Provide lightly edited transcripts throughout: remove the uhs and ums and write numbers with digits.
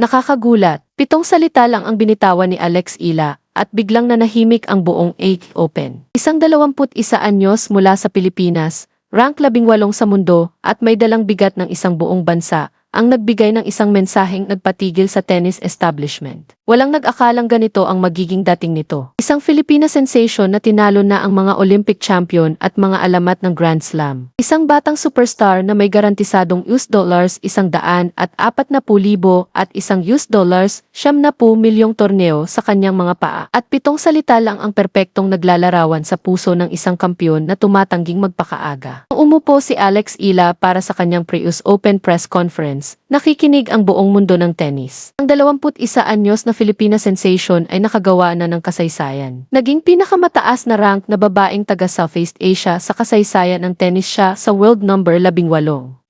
Nakakagulat, 7 salita lang ang binitawan ni Alex Ila at biglang nanahimik ang buong ATP Open. Isang 21 anyos mula sa Pilipinas, rank 18 sa mundo at may dalang bigat ng isang buong bansa, ang nagbigay ng isang mensaheng nagpatigil sa tennis establishment. Walang nag-akalang ganito ang magiging dating nito. Isang Filipina sensation na tinalo na ang mga Olympic champion at mga alamat ng Grand Slam. Isang batang superstar na may garantisadong $100 at 40,000 at isang $70 milyong torneo sa kanyang mga paa. At 7 salita lang ang perpektong naglalarawan sa puso ng isang kampiyon na tumatangging magpakaaga. Nung umupo si Alex Ila para sa kanyang pre-US Open press conference, nakikinig ang buong mundo ng tennis. Ang 21 anyos na Filipina sensation ay nakagawa na ng kasaysayan. Naging pinakamataas na rank na babaeng taga Southeast Asia sa kasaysayan ng tennis siya sa world number 18.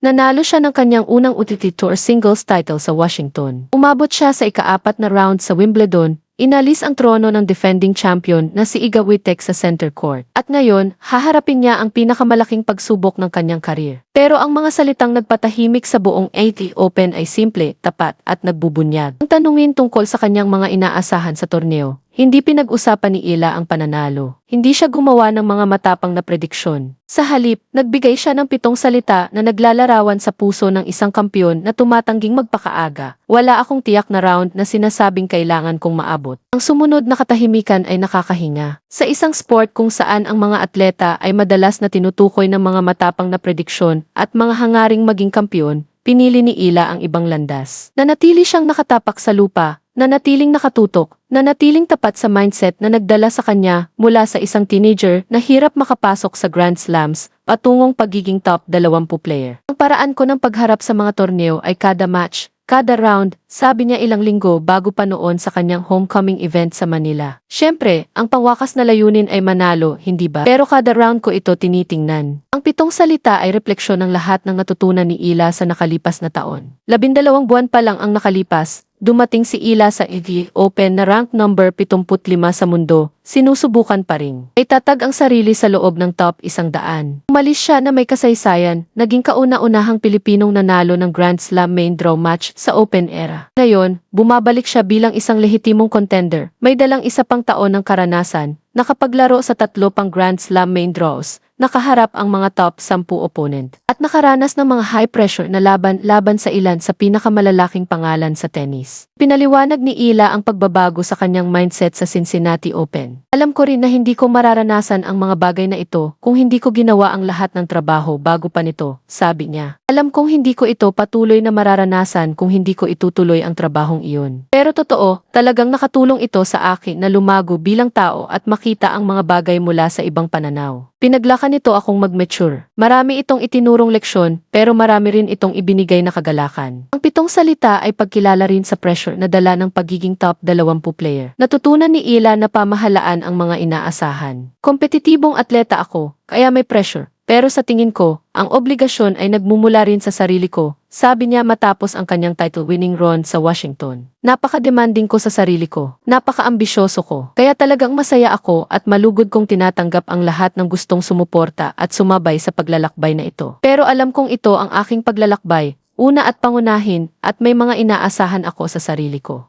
Nanalo siya ng kanyang unang UTT Tour singles title sa Washington. Umabot siya sa ika-4 na round sa Wimbledon. Inalis ang trono ng defending champion na si Iga Swiatek sa center court. At ngayon, haharapin niya ang pinakamalaking pagsubok ng kanyang karir. Pero ang mga salitang nagpatahimik sa buong ATP Open ay simple, tapat at nagbubunyag. Ang tanungin tungkol sa kanyang mga inaasahan sa torneo, hindi pinag-usapan ni Ila ang pananalo. Hindi siya gumawa ng mga matapang na prediksyon. Sa halip, nagbigay siya ng 7 salita na naglalarawan sa puso ng isang kampiyon na tumatangging magpakaaga. Wala akong tiyak na round na sinasabing kailangan kong maabot. Ang sumunod na katahimikan ay nakakahinga. Sa isang sport kung saan ang mga atleta ay madalas na tinutukoy ng mga matapang na prediksyon at mga hangaring maging kampiyon, pinili ni Ila ang ibang landas. Nanatili siyang nakatapak sa lupa, nanatiling nakatutok, nanatiling tapat sa mindset na nagdala sa kanya mula sa isang teenager na hirap makapasok sa Grand Slams patungong pagiging top 20 player. Ang paraan ko ng pagharap sa mga torneo ay kada match, kada round, sabi niya ilang linggo bago pa noon sa kanyang homecoming event sa Manila. Siyempre, ang pangwakas na layunin ay manalo, hindi ba? Pero kada round ko ito tinitingnan. Ang 7 salita ay refleksyon ng lahat ng natutunan ni Ila sa nakalipas na taon. 12 buwan pa lang ang nakalipas, dumating si Ila sa ATP Open na rank number 75 sa mundo, sinusubukan pa rin. Ay tatag ang sarili sa loob ng top 100. Umalis siya na may kasaysayan, naging kauna-unahang Pilipinong nanalo ng Grand Slam main draw match sa Open era. Ngayon, bumabalik siya bilang isang lehitimong contender, may dalang isa pang taon ng karanasan, nakapaglaro sa 3 pang Grand Slam main draws, nakaharap ang mga top 10 opponent, at nakaranas ng mga high-pressure na laban sa ilan sa pinakamalalaking pangalan sa tennis. Pinaliwanag ni Ila ang pagbabago sa kanyang mindset sa Cincinnati Open. Alam ko rin na hindi ko mararanasan ang mga bagay na ito kung hindi ko ginawa ang lahat ng trabaho bago pa nito, sabi niya. Alam kong hindi ko ito patuloy na mararanasan kung hindi ko itutuloy ang trabahong iyon. Pero totoo, talagang nakatulong ito sa akin na lumago bilang tao at makita ang mga bagay mula sa ibang pananaw. Pinaglakan nito akong mag-mature. Marami itong itinurong leksyon, pero marami rin itong ibinigay na kagalakan. Ang 7 salita ay pagkilala rin sa pressure na dala ng pagiging top 20 player. Natutunan ni Ila na pamahalaan ang mga inaasahan. Kompetitibong atleta ako, kaya may pressure. Pero sa tingin ko, ang obligasyon ay nagmumula rin sa sarili ko, sabi niya matapos ang kanyang title-winning run sa Washington. Napaka-demanding ko sa sarili ko, napaka-ambisyoso ko, kaya talagang masaya ako at malugod kong tinatanggap ang lahat ng gustong sumuporta at sumabay sa paglalakbay na ito. Pero alam kong ito ang aking paglalakbay, una at pangunahin, at may mga inaasahan ako sa sarili ko.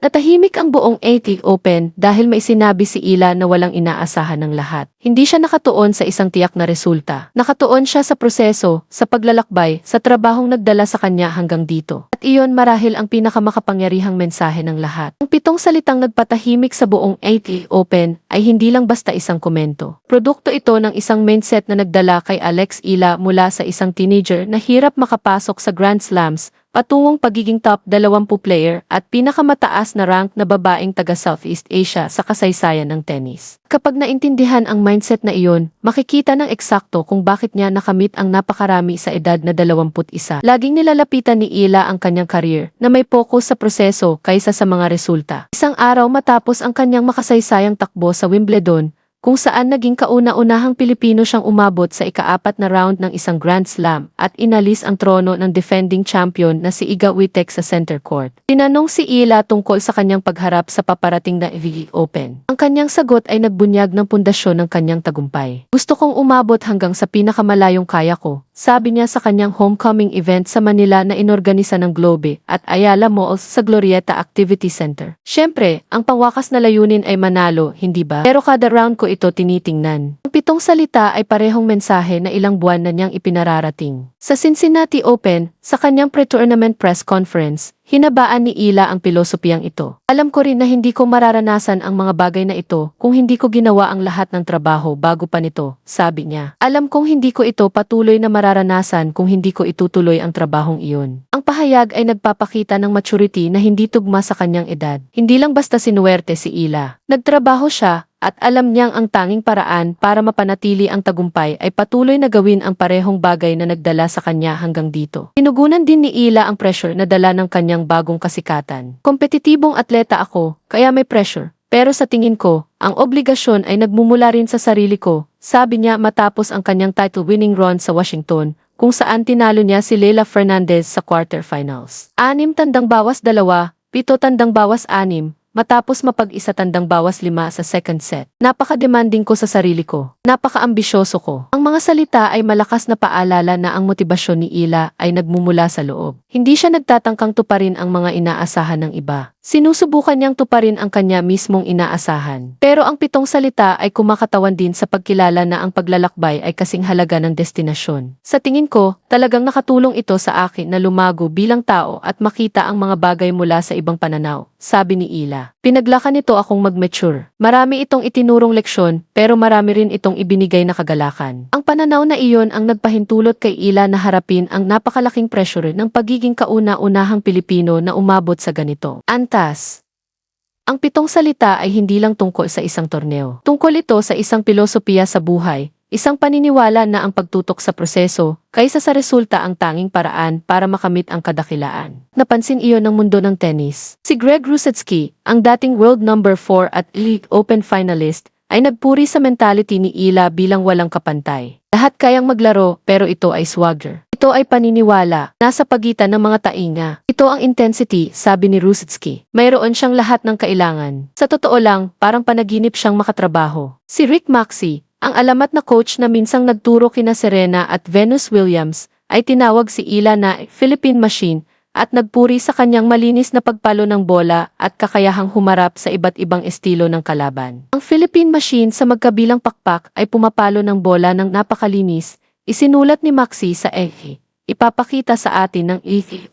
Natahimik ang buong ATP Open dahil may sinabi si Ila na walang inaasahan ng lahat. Hindi siya nakatuon sa isang tiyak na resulta. Nakatuon siya sa proseso, sa paglalakbay, sa trabahong nagdala sa kanya hanggang dito. At iyon marahil ang pinakamakapangyarihang mensahe ng lahat. Ang 7 salitang nagpatahimik sa buong ATP Open ay hindi lang basta isang komento. Produkto ito ng isang mindset na nagdala kay Alex Ila mula sa isang teenager na hirap makapasok sa Grand Slams, patungong pagiging top 20 player at pinakamataas na rank na babaeng taga Southeast Asia sa kasaysayan ng tennis. Kapag naintindihan ang mindset na iyon, makikita ng eksakto kung bakit niya nakamit ang napakarami sa edad na 21. Laging nilalapitan ni Ila ang kanyang career na may focus sa proseso kaysa sa mga resulta. Isang araw matapos ang kanyang makasaysayang takbo sa Wimbledon, kung saan naging kauna-unahang Pilipino siyang umabot sa ika-4 na round ng isang Grand Slam at inalis ang trono ng defending champion na si Iga Swiatek sa center court. Tinanong si Ila tungkol sa kanyang pagharap sa paparating na ATP Open. Ang kanyang sagot ay nagbunyag ng pundasyon ng kanyang tagumpay. Gusto kong umabot hanggang sa pinakamalayong kaya ko, sabi niya sa kanyang homecoming event sa Manila na inorganisa ng Globe at Ayala Malls sa Glorieta Activity Center. Siyempre, ang pangwakas na layunin ay manalo, hindi ba? Pero kada round ko ito tinitingnan. Ang 7 salita ay parehong mensahe na ilang buwan na niyang ipinararating. Sa Cincinnati Open, sa kanyang pre-tournament press conference, hinabaan ni Ila ang pilosopiyang ito. Alam ko rin na hindi ko mararanasan ang mga bagay na ito kung hindi ko ginawa ang lahat ng trabaho bago pa nito, sabi niya. Alam kong hindi ko ito patuloy na mararanasan kung hindi ko itutuloy ang trabahong iyon. Ang pahayag ay nagpapakita ng maturity na hindi tugma sa kanyang edad. Hindi lang basta sinuwerte si Ila. Nagtrabaho siya, at alam niyang ang tanging paraan para mapanatili ang tagumpay ay patuloy na gawin ang parehong bagay na nagdala sa kanya hanggang dito. Tinugunan din ni Ila ang pressure na dala ng kanyang bagong kasikatan. Kompetitibong atleta ako, kaya may pressure. Pero sa tingin ko, ang obligasyon ay nagmumula rin sa sarili ko, sabi niya matapos ang kanyang title-winning run sa Washington, kung saan tinalo niya si Leylah Fernandez sa quarterfinals. 6 tandang bawas 2, 7 tandang bawas 6, matapos mapag-isa tandang bawas 5 sa second set. Napaka-demanding ko sa sarili ko. Napaka-ambisyoso ko. Ang mga salita ay malakas na paalala na ang motibasyon ni Ila ay nagmumula sa loob. Hindi siya nagtatangkang tuparin ang mga inaasahan ng iba. Sinusubukan niyang tuparin ang kanya mismong inaasahan. Pero ang 7 salita ay kumakatawan din sa pagkilala na ang paglalakbay ay kasing halaga ng destinasyon. Sa tingin ko, talagang nakatulong ito sa akin na lumago bilang tao at makita ang mga bagay mula sa ibang pananaw, sabi ni Ila. Pinaglakan nito akong mag-mature. Marami itong itinurong leksyon, pero marami rin itong ibinigay na kagalakan. Ang pananaw na iyon ang nagpahintulot kay Ila na harapin ang napakalaking pressure ng pagiging kauna-unahang Pilipino na umabot sa ganito. Antas. Ang 7 salita ay hindi lang tungkol sa isang torneo. Tungkol ito sa isang pilosopiya sa buhay, isang paniniwala na ang pagtutok sa proseso, kaysa sa resulta ang tanging paraan para makamit ang kadakilaan. Napansin iyon ng mundo ng tennis. Si Greg Rusedski, ang dating world number 4 at Elite Open finalist, ay nagpuri sa mentality ni Ila bilang walang kapantay. Lahat kayang maglaro pero ito ay swagger. Ito ay paniniwala, nasa pagitan ng mga tainga. Ito ang intensity, sabi ni Rusedski. Mayroon siyang lahat ng kailangan. Sa totoo lang, parang panaginip siyang makatrabaho. Si Rick Maxey, ang alamat na coach na minsang nagturo kina Serena at Venus Williams, ay tinawag si Ila na Philippine Machine at nagpuri sa kanyang malinis na pagpalo ng bola at kakayahang humarap sa iba't ibang estilo ng kalaban. Ang Philippine Machine sa magkabilang pakpak ay pumapalo ng bola ng napakalinis, isinulat ni Maxey sa ipapakita sa atin ng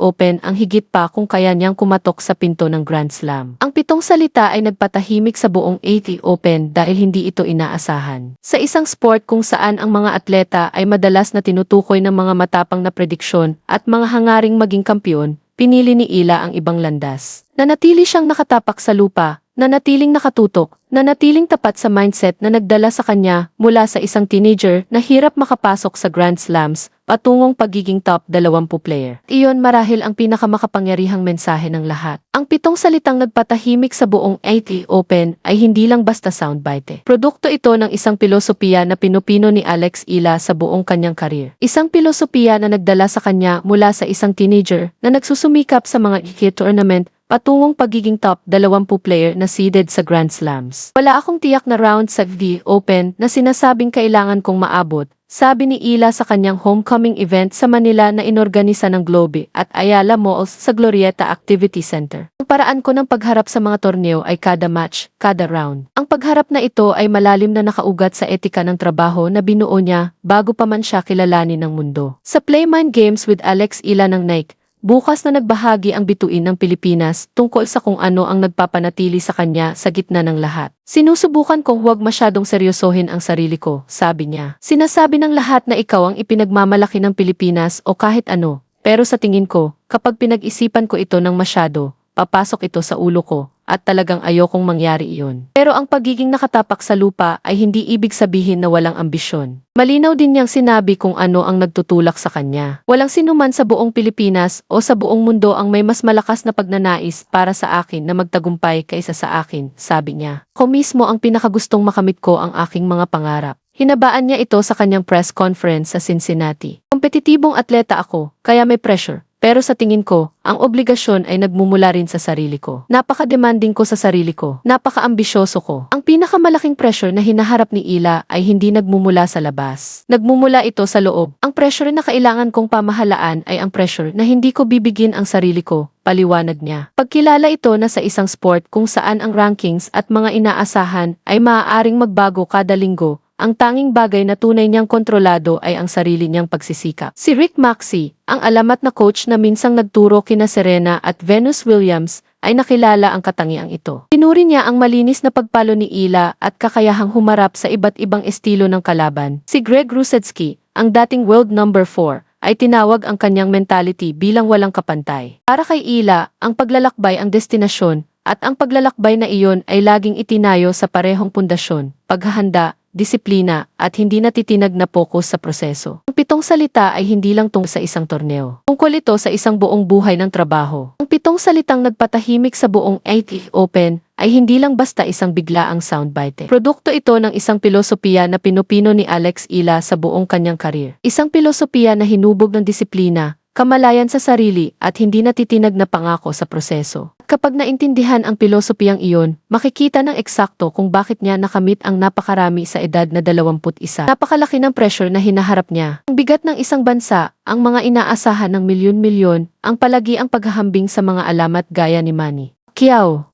Open ang higit pa kung kaya niyang kumatok sa pinto ng Grand Slam. Ang 7 salita ay nagpatahimik sa buong Open dahil hindi ito inaasahan. Sa isang sport kung saan ang mga atleta ay madalas na tinutukoy ng mga matapang na prediksyon at mga hangaring maging kampiyon, pinili ni Ila ang ibang landas. Nanatili siyang nakatapak sa lupa, nanatiling nakatutok, nanatiling tapat sa mindset na nagdala sa kanya mula sa isang teenager na hirap makapasok sa Grand Slams patungong pagiging top 20 player. Iyon marahil ang pinakamakapangyarihang mensahe ng lahat. Ang 7 salitang nagpatahimik sa buong Open ay hindi lang basta soundbite. Produkto ito ng isang pilosopiya na pinupino ni Alex Ila sa buong kanyang career. Isang pilosopiya na nagdala sa kanya mula sa isang teenager na nagsusumikap sa mga tournament patungong pagiging top 20 player na seeded sa Grand Slams. Wala akong tiyak na round sa Open na sinasabing kailangan kong maabot, sabi ni Ila sa kanyang homecoming event sa Manila na inorganisa ng Globe at Ayala Malls sa Glorieta Activity Center. Ang paraan ko ng pagharap sa mga torneo ay kada match, kada round. Ang pagharap na ito ay malalim na nakaugat sa etika ng trabaho na binuo niya bago pa man siya kilalanin ng mundo. Sa Play Mind Games with Alex Ila ng Nike, bukas na nagbahagi ang bituin ng Pilipinas tungkol sa kung ano ang nagpapanatili sa kanya sa gitna ng lahat. Sinusubukan kong huwag masyadong seryosohin ang sarili ko, sabi niya. Sinasabi ng lahat na ikaw ang ipinagmamalaki ng Pilipinas o kahit ano, pero sa tingin ko, kapag pinag-isipan ko ito ng masyado, papasok ito sa ulo ko, at talagang ayokong mangyari iyon. Pero ang pagiging nakatapak sa lupa ay hindi ibig sabihin na walang ambisyon. Malinaw din niyang sinabi kung ano ang nagtutulak sa kanya. Walang sinuman sa buong Pilipinas o sa buong mundo ang may mas malakas na pagnanais para sa akin na magtagumpay kaysa sa akin, sabi niya. Ako mismo ang pinakagustong makamit ko ang aking mga pangarap. Hinabaan niya ito sa kanyang press conference sa Cincinnati. Kompetitibong atleta ako, kaya may pressure. pero sa tingin ko, ang obligasyon ay nagmumula rin sa sarili ko. Napaka-demanding ko sa sarili ko, napaka-ambisyoso ko. Ang pinakamalaking pressure na hinaharap ni Ila ay hindi nagmumula sa labas. Nagmumula ito sa loob. Ang pressure na kailangan kong pamahalaan ay ang pressure na hindi ko bibigin ang sarili ko, paliwanag niya. Pagkilala ito na sa isang sport kung saan ang rankings at mga inaasahan ay maaaring magbago kada linggo, ang tanging bagay na tunay niyang kontrolado ay ang sarili niyang pagsisikap. Si Rick Maxey, ang alamat na coach na minsang nagturo kina Serena at Venus Williams, ay nakilala ang katangiang ito. Tinuri niya ang malinis na pagpalo ni Ila at kakayahang humarap sa iba't ibang estilo ng kalaban. Si Greg Rusedski, ang dating world number 4, ay tinawag ang kanyang mentality bilang walang kapantay. Para kay Ila, ang paglalakbay ang destinasyon, at ang paglalakbay na iyon ay laging itinayo sa parehong pundasyon, paghahanda, disiplina, at hindi natitinag na pokus sa proseso. Ang 7 salita ay hindi lang tungkol sa isang torneo. Tungkol ito sa isang buong buhay ng trabaho. Ang 7 salitang nagpatahimik sa buong ATP Open ay hindi lang basta isang biglaang soundbite. Produkto ito ng isang pilosopiya na pinupino ni Alex Ila sa buong kanyang karir. Isang pilosopiya na hinubog ng disiplina, kamalayan sa sarili at hindi natitinag na pangako sa proseso. Kapag naintindihan ang pilosopiyang iyon, makikita ng eksakto kung bakit niya nakamit ang napakarami sa edad na 21. Napakalaki ng pressure na hinaharap niya. Ang bigat ng isang bansa, ang mga inaasahan ng milyon-milyon, ang palagi ang paghahambing sa mga alamat gaya ni Manny Pacquiao.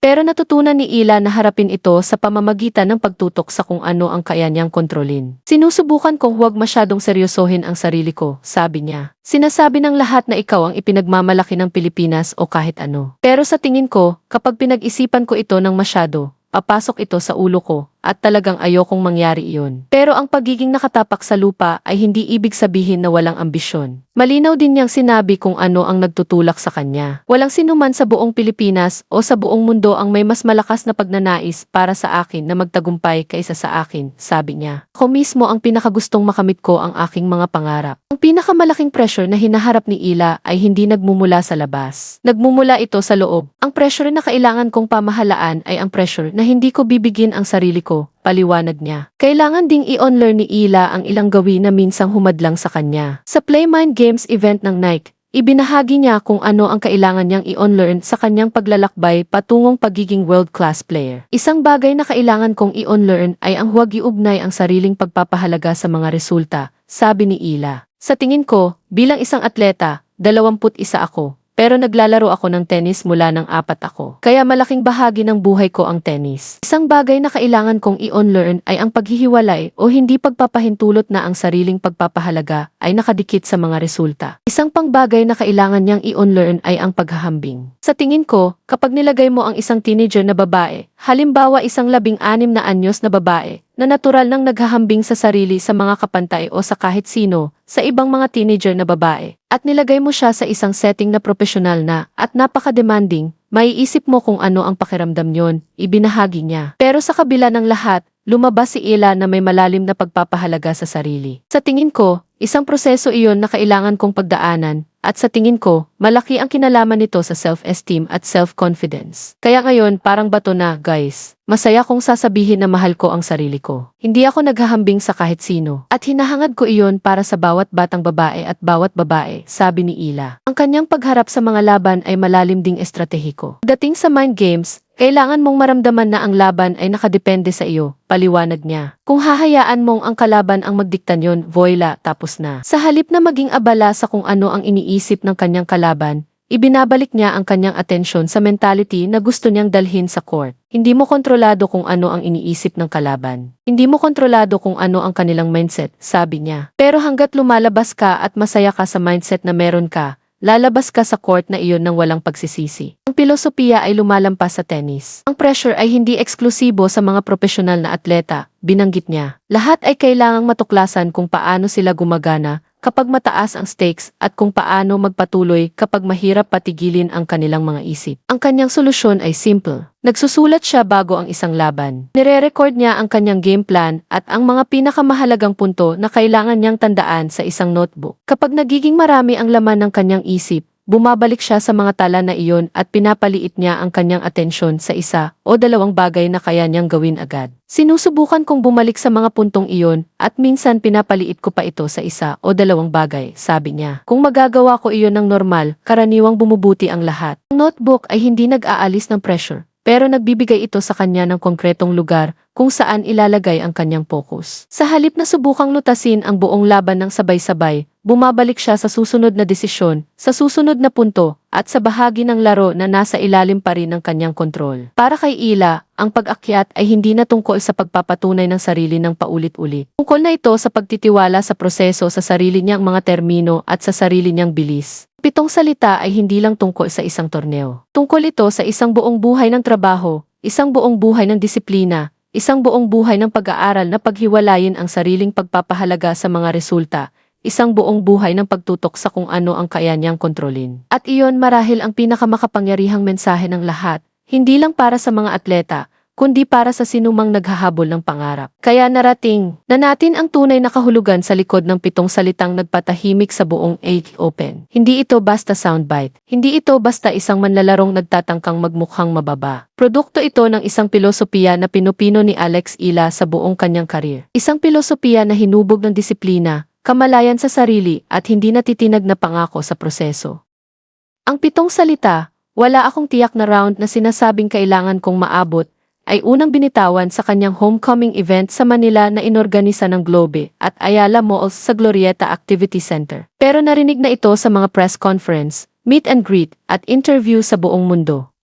Pero natutunan ni Ila na harapin ito sa pamamagitan ng pagtutok sa kung ano ang kaya niyang kontrolin. Sinusubukan kong huwag masyadong seryosohin ang sarili ko, sabi niya. Sinasabi ng lahat na ikaw ang ipinagmamalaki ng Pilipinas o kahit ano. Pero sa tingin ko, kapag pinag-isipan ko ito ng masyado, papasok ito sa ulo ko, at talagang ayokong mangyari iyon. Pero ang pagiging nakatapak sa lupa ay hindi ibig sabihin na walang ambisyon. Malinaw din niyang sinabi kung ano ang nagtutulak sa kanya. Walang sinuman sa buong Pilipinas o sa buong mundo ang may mas malakas na pagnanais para sa akin na magtagumpay kaysa sa akin, sabi niya. Ako mismo ang pinakagustong makamit ko ang aking mga pangarap. Ang pinakamalaking pressure na hinaharap ni Ila ay hindi nagmumula sa labas. Nagmumula ito sa loob. Ang pressure na kailangan kong pamahalaan ay ang pressure na hindi ko bibigin ang sarili ko, paliwanag niya. Kailangan ding i-unlearn ni Ila ang ilang gawin na minsang humadlang sa kanya. Sa Play Mind Games event ng Nike, ibinahagi niya kung ano ang kailangan niyang i-unlearn sa kanyang paglalakbay patungong pagiging world-class player. Isang bagay na kailangan kong i-unlearn ay ang huwag iugnay ang sariling pagpapahalaga sa mga resulta, sabi ni Ila. Sa tingin ko, bilang isang atleta, 21 ako. Pero naglalaro ako ng tennis mula ng 4 ako. Kaya malaking bahagi ng buhay ko ang tennis. Isang bagay na kailangan kong i-unlearn ay ang paghihiwalay o hindi pagpapahintulot na ang sariling pagpapahalaga ay nakadikit sa mga resulta. Isang pang bagay na kailangan niyang i-unlearn ay ang paghahambing. Sa tingin ko, kapag nilagay mo ang isang teenager na babae, halimbawa isang 16 na anyos na babae, na natural nang naghahambing sa sarili sa mga kapantay o sa kahit sino, sa ibang mga teenager na babae, at nilagay mo siya sa isang setting na profesional na at napaka-demanding, maiisip mo kung ano ang pakiramdam yon, ibinahagi niya. Pero sa kabila ng lahat, lumabas si Ila na may malalim na pagpapahalaga sa sarili. Sa tingin ko, isang proseso iyon na kailangan kong pagdaanan, at sa tingin ko, malaki ang kinalaman nito sa self-esteem at self-confidence. Kaya ngayon parang bato na, guys. Masaya kong sasabihin na mahal ko ang sarili ko. Hindi ako naghahambing sa kahit sino. At hinahangad ko iyon para sa bawat batang babae at bawat babae, sabi ni Ila. Ang kanyang pagharap sa mga laban ay malalim ding estratehiko. Dating sa mind games, kailangan mong maramdaman na ang laban ay nakadepende sa iyo, paliwanag niya. Kung hahayaan mong ang kalaban ang magdiktan yon, voila, tapos na. Sa halip na maging abala sa kung ano ang iniisip ng kanyang kalaban, ibinabalik niya ang kanyang atensyon sa mentality na gusto niyang dalhin sa court. Hindi mo kontrolado kung ano ang iniisip ng kalaban. Hindi mo kontrolado kung ano ang kanilang mindset, sabi niya. Pero hanggat lumalabas ka at masaya ka sa mindset na meron ka, lalabas ka sa court na iyon ng walang pagsisisi. Ang pilosopiya ay lumalampas sa tennis. Ang pressure ay hindi eksklusibo sa mga profesional na atleta, binanggit niya. Lahat ay kailangang matuklasan kung paano sila gumagana kapag mataas ang stakes at kung paano magpatuloy kapag mahirap patigilin ang kanilang mga isip. Ang kanyang solusyon ay simple. Nagsusulat siya bago ang isang laban. Nire-record niya ang kanyang game plan at ang mga pinakamahalagang punto na kailangan niyang tandaan sa isang notebook. Kapag nagiging marami ang laman ng kanyang isip, bumabalik siya sa mga tala na iyon at pinapaliit niya ang kanyang atensyon sa isa o dalawang bagay na kaya niyang gawin agad. Sinusubukan kong bumalik sa mga puntong iyon at minsan pinapaliit ko pa ito sa isa o dalawang bagay, sabi niya. Kung magagawa ko iyon ng normal, karaniwang bumubuti ang lahat. Ang notebook ay hindi nag-aalis ng pressure, pero nagbibigay ito sa kanya ng konkretong lugar kung saan ilalagay ang kanyang focus. Sa halip na subukang lutasin ang buong laban ng sabay-sabay, bumabalik siya sa susunod na desisyon, sa susunod na punto, at sa bahagi ng laro na nasa ilalim pa rin ng kanyang kontrol. Para kay Ila, ang pag-akyat ay hindi na tungkol sa pagpapatunay ng sarili ng paulit-ulit. Tungkol na ito sa pagtitiwala sa proseso, sa sarili niyang mga termino at sa sarili niyang bilis. 7 salita ay hindi lang tungkol sa isang torneo. Tungkol ito sa isang buong buhay ng trabaho, isang buong buhay ng disiplina, isang buong buhay ng pag-aaral na paghiwalayin ang sariling pagpapahalaga sa mga resulta, isang buong buhay ng pagtutok sa kung ano ang kaya niyang kontrolin. At iyon marahil ang pinakamakapangyarihang mensahe ng lahat, hindi lang para sa mga atleta, kundi para sa sinumang naghahabol ng pangarap. Kaya narating na natin ang tunay na kahulugan sa likod ng 7 salitang nagpatahimik sa buong AIC Open. Hindi ito basta soundbite. Hindi ito basta isang manlalarong nagtatangkang magmukhang mababa. Produkto ito ng isang pilosopiya na pinupino ni Alex Ila sa buong kanyang karir. Isang pilosopiya na hinubog ng disiplina, kamalayan sa sarili at hindi natitinag na pangako sa proseso. Ang 7 salita, wala akong tiyak na round na sinasabing kailangan kong maabot, ay unang binitawan sa kanyang homecoming event sa Manila na inorganisa ng Globe at Ayala Malls sa Glorieta Activity Center. Pero narinig na ito sa mga press conference, meet and greet, at interview sa buong mundo.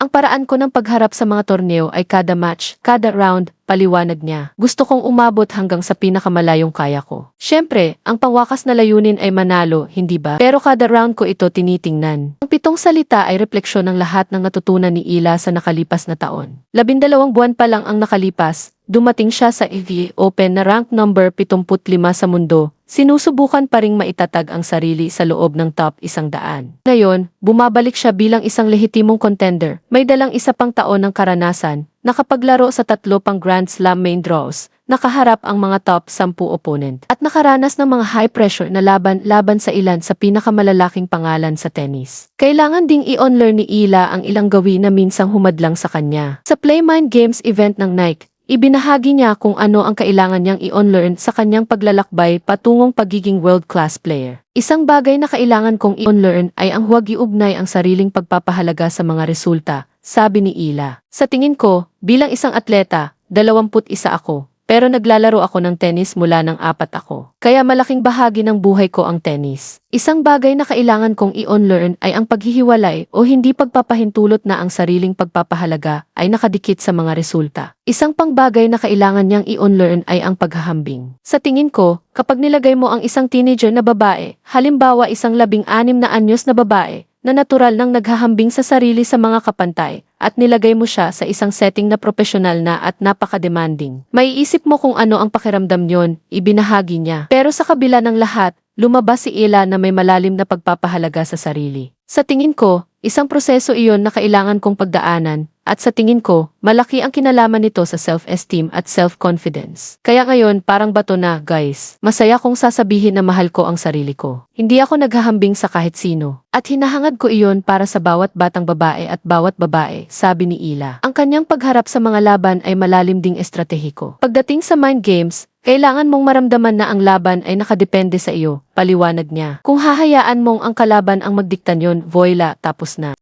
Ang paraan ko ng pagharap sa mga torneo ay kada match, kada round, paliwanag niya. Gusto kong umabot hanggang sa pinakamalayong kaya ko. Siyempre, ang pangwakas na layunin ay manalo, hindi ba? Pero kada round ko ito tinitingnan. Ang 7 salita ay refleksyon ng lahat ng natutunan ni Ila sa nakalipas na taon. 12 buwan pa lang ang nakalipas, dumating siya sa AIC Open na rank number 75 sa mundo. Sinusubukan pa ring maitatag ang sarili sa loob ng top 100. Ngayon, bumabalik siya bilang isang lehitimong contender. May dalang isa pang taon ng karanasan, nakapaglaro sa 3 pang Grand Slam main draws, nakaharap ang mga top 10 opponent, at nakaranas ng mga high-pressure na laban sa ilan sa pinakamalalaking pangalan sa tennis. Kailangan ding i-unlearn ni Ila ang ilang gawin na minsang humadlang sa kanya. Sa Play Mind Games event ng Nike, ibinahagi niya kung ano ang kailangan niyang i-unlearn sa kanyang paglalakbay patungong pagiging world-class player. Isang bagay na kailangan kong i-unlearn ay ang huwag iugnay ang sariling pagpapahalaga sa mga resulta, sabi ni Ila. Sa tingin ko, bilang isang atleta, 21 ako. Pero naglalaro ako ng tennis mula ng 4 ako. Kaya malaking bahagi ng buhay ko ang tennis. Isang bagay na kailangan kong i-unlearn ay ang paghihiwalay o hindi pagpapahintulot na ang sariling pagpapahalaga ay nakadikit sa mga resulta. Isang pang bagay na kailangan niyang i-unlearn ay ang paghahambing. Sa tingin ko, kapag nilagay mo ang isang teenager na babae, halimbawa isang 16 na anyos na babae, na natural nang naghahambing sa sarili sa mga kapantay, at nilagay mo siya sa isang setting na profesional na at napaka-demanding. Maiisip mo kung ano ang pakiramdam niyon, ibinahagi niya. Pero sa kabila ng lahat, lumabas si Ila na may malalim na pagpapahalaga sa sarili. Sa tingin ko, isang proseso iyon na kailangan kong pagdaanan, at sa tingin ko, malaki ang kinalaman nito sa self-esteem at self-confidence. Kaya ngayon, parang bato na, guys. Masaya kong sasabihin na mahal ko ang sarili ko. Hindi ako naghahambing sa kahit sino. At hinahangad ko iyon para sa bawat batang babae at bawat babae, sabi ni Ila. Ang kanyang pagharap sa mga laban ay malalim ding estratehiko. Pagdating sa mind games, kailangan mong maramdaman na ang laban ay nakadepende sa iyo, paliwanag niya. Kung hahayaan mong ang kalaban ang magdikta niyon, voila, tapos na.